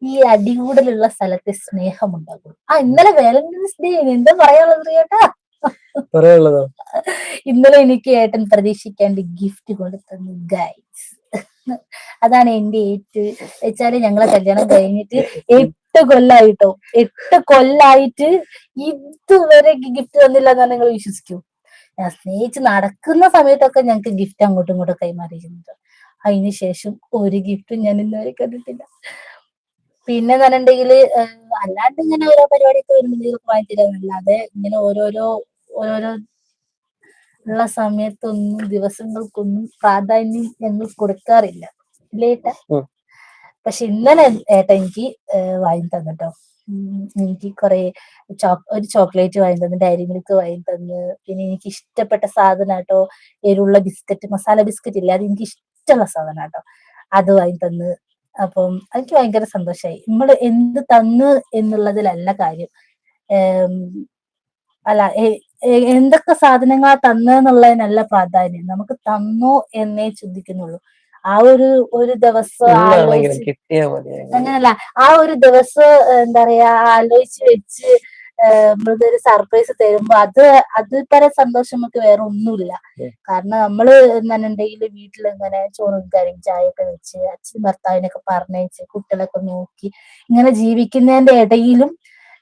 ഈ അടികൂടലുള്ള സ്ഥലത്തെ സ്നേഹമുണ്ടാകും. ഇന്നലെ വാലന്റൈൻസ് ഡേ എന്താ പറയാനുള്ളത് ചേട്ടാ? പറയാനുള്ളതോ? ഇന്നലെ എനിക്ക് ഏട്ടൻ പ്രതീക്ഷിക്കാണ്ട് ഗിഫ്റ്റ് കൊടുത്തന്നു ഗൈസ്. അതാണ് എന്റെ വെച്ചാല് ഞങ്ങളെ കല്യാണം കഴിഞ്ഞിട്ട് 8 കൊല്ലായിട്ടോ. 8 കൊല്ലായിട്ട് ഇതുവരെ ഗിഫ്റ്റ് തന്നില്ല എന്നാണ് നിങ്ങൾ വിശ്വസിക്കൂ. ഞാൻ സ്നേഹിച്ച് നടക്കുന്ന സമയത്തൊക്കെ ഞങ്ങക്ക് ഗിഫ്റ്റ് അങ്ങോട്ടും ഇങ്ങോട്ടും കൈമാറിയിരുന്നത്. അതിന് ശേഷം ഒരു ഗിഫ്റ്റും ഞാൻ ഇന്നുവരെ കണ്ടിട്ടില്ല. പിന്നെ പറഞ്ഞിട്ടുണ്ടെങ്കില് അല്ലാണ്ട് ഇങ്ങനെ ഓരോ പരിപാടിയൊക്കെ വരുമ്പോഴേക്കും വാങ്ങി തരാന്നല്ലാതെ ഇങ്ങനെ ഓരോരോ ഉള്ള സമയത്തൊന്നും ദിവസങ്ങൾക്കൊന്നും പ്രാധാന്യം ഞങ്ങൾ കൊടുക്കാറില്ല. ഇല്ലേ ഏട്ടാ? പക്ഷെ ഇന്നലെ ഏട്ടാ എനിക്ക് വാങ്ങി തന്നിട്ടോ. എനിക്ക് ഒരു ചോക്ലേറ്റ് വാങ്ങി തന്നു, ഡയറി മിൽക്ക് വാങ്ങി തന്ന്. പിന്നെ എനിക്ക് ഇഷ്ടപ്പെട്ട സാധനാട്ടോ, എരിവുള്ള ബിസ്ക്കറ്റ്, മസാല ബിസ്ക്കറ്റ് ഇല്ല, അത് എനിക്ക് ഇഷ്ടമുള്ള സാധനാട്ടോ, അത് വാങ്ങി തന്ന്. അപ്പം എനിക്ക് ഭയങ്കര സന്തോഷായി. നമ്മള് എന്ത് തന്ന് എന്നുള്ളതിലല്ല കാര്യം. അല്ല എന്തൊക്കെ സാധനങ്ങളാ തന്നെന്നുള്ളതിനല്ല പ്രാധാന്യം, നമുക്ക് തന്നോ എന്നേ ചിന്തിക്കുന്നുള്ളൂ. ആ ഒരു ദിവസം എന്താണെങ്കിലും ആലോചിച്ച്, കിട്ടിയാ മതി. അങ്ങനല്ല, ആ ഒരു ദിവസം എന്താ പറയാ ആലോചിച്ച് വെച്ച് നമ്മളൊരു സർപ്രൈസ് തരുമ്പോ അത് പല സന്തോഷം നമുക്ക് വേറെ ഒന്നുമില്ല. കാരണം നമ്മള് എന്നുണ്ടെങ്കിൽ വീട്ടിൽ ഇങ്ങനെ ചോറും കറിയും ചായയൊക്കെ വെച്ച് അച്ഛൻ ഭർത്താവിനൊക്കെ പറഞ്ഞയച്ച് കുട്ടികളൊക്കെ നോക്കി ഇങ്ങനെ ജീവിക്കുന്നതിന്റെ ഇടയിലും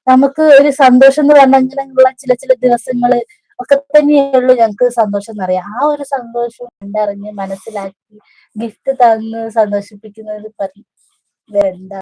നമുക്ക് ഒരു സന്തോഷം എന്ന് പറഞ്ഞാൽ ഇങ്ങനെയുള്ള ചില ദിവസങ്ങള് ഒക്കെ തന്നെയുള്ളൂ ഞങ്ങൾക്ക് സന്തോഷം എന്നറിയാം. ആ ഒരു സന്തോഷം കണ്ടറിഞ്ഞ് മനസ്സിലാക്കി ഗിഫ്റ്റ് തന്ന് സന്തോഷിപ്പിക്കുന്നത് എന്താ